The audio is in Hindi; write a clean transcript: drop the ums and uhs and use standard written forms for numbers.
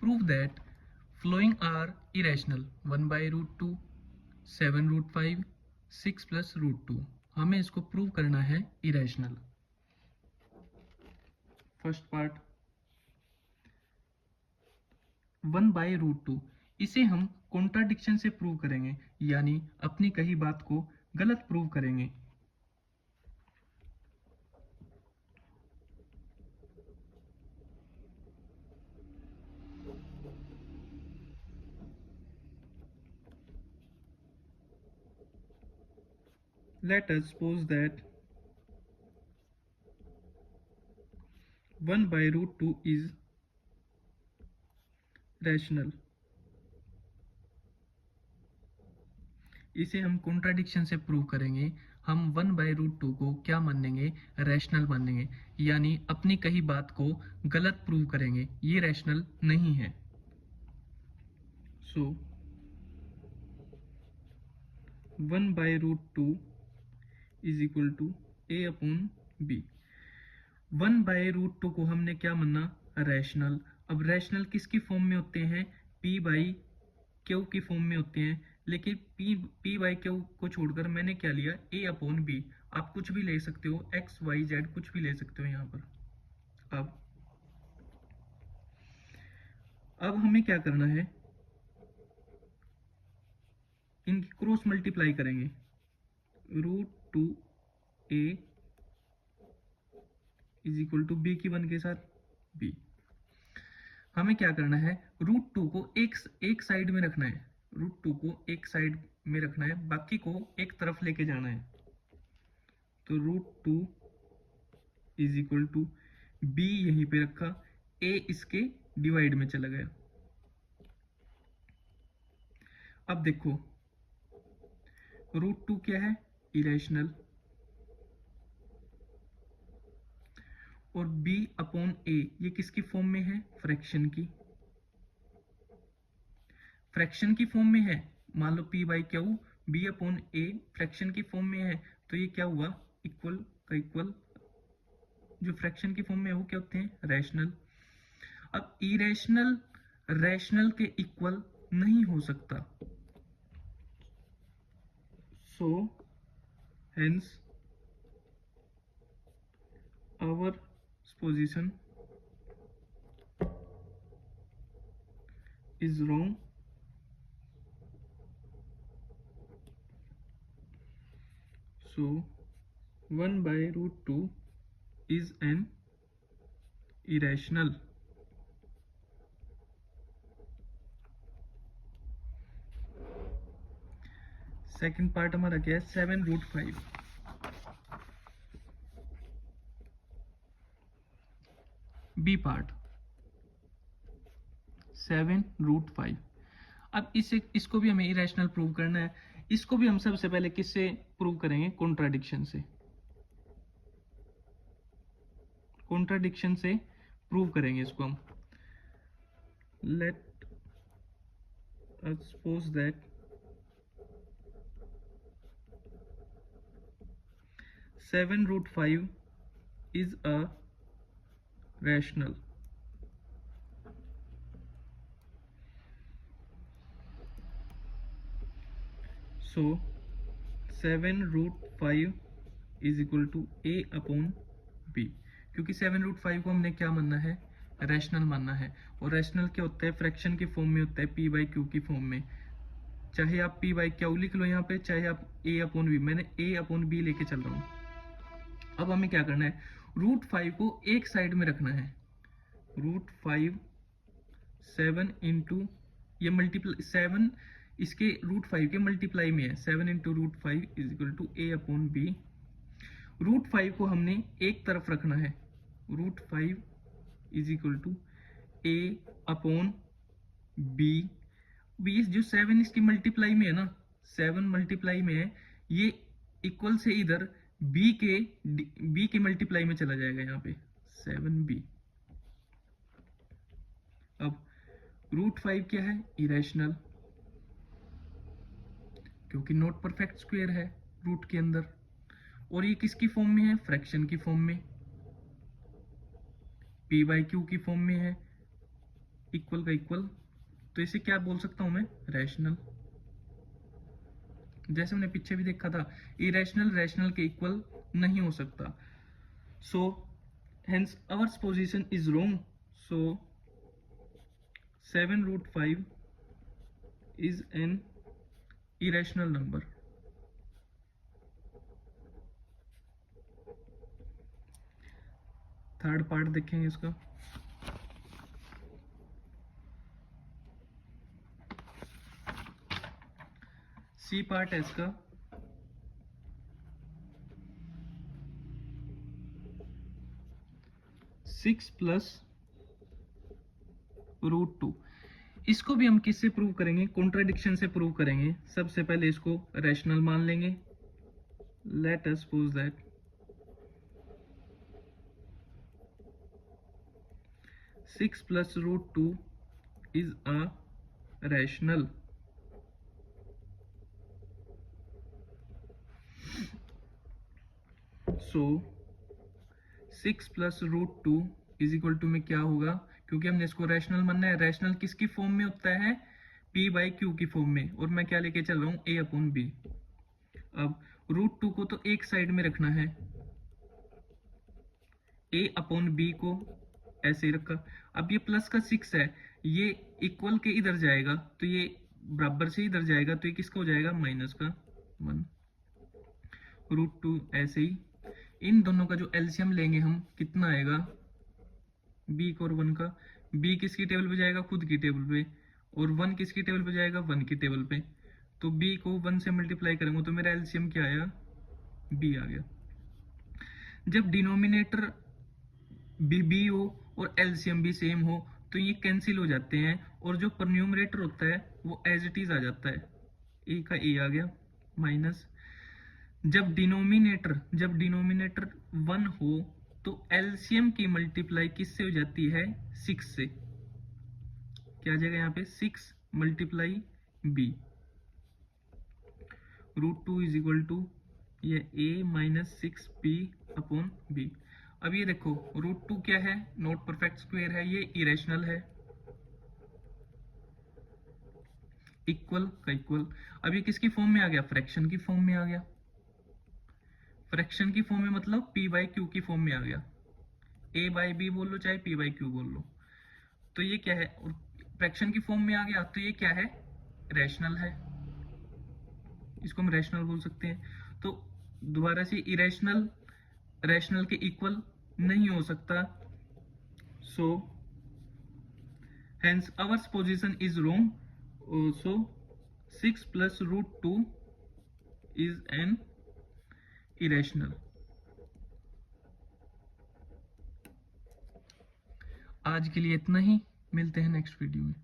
prove that following are irrational 1 by root 2, 7 root 5, 6 plus root 2। हमें इसको प्रूव करना है irrational। First part 1 by root 2, इसे हम कॉन्ट्राडिक्शन से प्रूव करेंगे, यानी अपनी कही बात को गलत प्रूव करेंगे। Let us suppose that 1 by root 2 is rational। इसे हम कॉन्ट्राडिक्शन से प्रूव करेंगे। हम 1 by root 2 को क्या मानेंगे? रैशनल मानेंगे, यानी अपनी कही बात को गलत प्रूव करेंगे, ये रैशनल नहीं है। So 1 by root 2 is equal to a upon b। 1 by root 2 को हमने क्या माना? रैशनल। अब रैशनल किसकी फॉर्म में होते हैं? p by q की फॉर्म में होते हैं, लेकिन p by q को छोड़कर मैंने क्या लिया? a upon b। आप कुछ भी ले सकते हो, x y z कुछ भी ले सकते हो यहाँ पर। अब हमें क्या करना है? इनकी क्रॉस मल्टीप्लाई करेंगे। Root 2 a is equal to b की 1 के साथ b। हमें क्या करना है? रूट 2 को एक साइड में रखना है। रूट 2 को एक साइड में रखना है, बाकी को एक तरफ लेके जाना है। तो root 2 is equal to b यहीं पे रखा, a इसके डिवाइड में चला गया। अब देखो रूट 2 क्या है? इरेशनल। और b अपॉन a ये किसकी फॉर्म में है? फ्रैक्शन की। फ्रैक्शन की फॉर्म में है। मान लो p by Q b upon a fraction की फॉर्म में है, तो ये क्या हुआ? इक्वल का इक्वल। जो फ्रैक्शन की फॉर्म में है वो क्या होते हैं? रैशनल। अब इरेशनल रैशनल के इक्वल नहीं हो सकता। So hence our position is wrong। So 1 by root 2 is an irrational। Second part हमारा क्या है? 7 रूट 5। B part 7 root 5। अब इसको भी हमें इरेशनल प्रूव करना है। इसको भी हम सबसे पहले किससे प्रूव करेंगे? कॉन्ट्राडिक्शन से। कॉन्ट्राडिक्शन से प्रूव करेंगे इसको हम। Let us suppose that 7 root 5 is a rational। So 7 root 5 is equal to a upon b। क्योंकि 7 root 5 को हमने क्या मानना है? रैशनल मानना है। और रैशनल क्या होता है? फ्रैक्शन की फॉर्म में होता है, p बाई क्यू की फॉर्म में। चाहे आप p बाई क्यू लिख लो यहाँ पे, चाहे आप a अपॉन b। मैंने a अपॉन b लेके चल रहा हूँ। अब हमें क्या करना है? रूट 5 को एक साइड में रखना है। रूट 5 7 इंटू ये मल्टीप्लाई 7 इसके रूट 5 के मल्टीप्लाई में है। 7 into root 5 is equal to a upon b। Root 5 को हमने एक तरफ रखना है। Root 5 is equal to a upon b। जो 7 इसकी मल्टीप्लाई में है ना, 7 मल्टीप्लाई में है, ये इक्वल से इधर b के मल्टीप्लाई में चला जाएगा यहाँ पे 7b। अब रूट 5 क्या है? इरेशनल, क्योंकि नॉट परफेक्ट स्क्वायर है रूट के अंदर। और ये किसकी फॉर्म में है? फ्रैक्शन की फॉर्म में, p बाई क्यू की फॉर्म में है। इक्वल का इक्वल, तो इसे क्या बोल सकता हूं मैं, रैशनल। जैसे हमने पीछे भी देखा था, इरेशनल रैशनल के इक्वल नहीं हो सकता। So hence our position is wrong. So 7√5 is an irrational number। Third part देखेंगे इसका। सी पार्ट है इसका, सिक्स प्लस √2। इसको भी हम किससे प्रूव करेंगे, कॉन्ट्राडिक्शन से प्रूव करेंगे। सबसे पहले इसको रैशनल मान लेंगे। Let us suppose that 6 plus √2 is a rational। So 6 plus √2 is equal to में क्या होगा, क्योंकि हमने इसको रैशनल मानना है। रैशनल किसकी फॉर्म में होता है, p/q की फॉर्म में, और मैं क्या लेके चल रहा हूँ, a/b। अब √2 को तो एक साइड में रखना है, a/b को ऐसे ही रखा। अब ये प्लस का 6 है, ये इक्वल के इधर जाएगा तो ये बराबर से इधर जाएगा, तो ये किसका हो जाएगा, माइनस का 1। √2 ऐसे ही इन दोनों का जो एलसीएम लेंगे हम, कितना आएगा, b और 1 का। b किसकी टेबल पे जाएगा, खुद की टेबल पे, और 1 किसकी टेबल पे जाएगा, 1 की टेबल पे। तो b को 1 से मल्टीप्लाई करेंगे तो मेरा एलसीएम क्या आया, b आ गया। जब डिनोमिनेटर b हो और एलसीएम भी सेम हो तो ये कैंसिल हो जाते हैं, और जो पर न्यूमरेटर होता है वो एज इट इज आ जाता है, a का a आ गया माइनस। जब डिनोमिनेटर 1 हो तो एलसीएम की मल्टीप्लाई किससे हो जाती है, 6 से। क्या आ जाएगा यहाँ पे, 6 multiply b। √2 is equal to ये a माइनस 6b/b। अब ये देखो √2 क्या है, नॉट परफेक्ट स्क्वायर है, ये इरेशनल है। इक्वल का इक्वल, अब ये किसकी फॉर्म में आ गया, फ्रैक्शन की फॉर्म में आ गया। फ्रैक्शन की फॉर्म में मतलब p/q की फॉर्म में आ गया। a/b बोल लो चाहे p/q बोल लो, तो ये क्या है, और फ्रैक्शन की फॉर्म में आ गया तो ये क्या है, रैशनल है। इसको हम रैशनल बोल सकते हैं। तो दोबारा से इरेशनल रैशनल के इक्वल नहीं हो सकता। So hence our position is wrong. So 6 plus √2 is an irrational। आज के लिए इतना ही, मिलते हैं नेक्स्ट वीडियो में।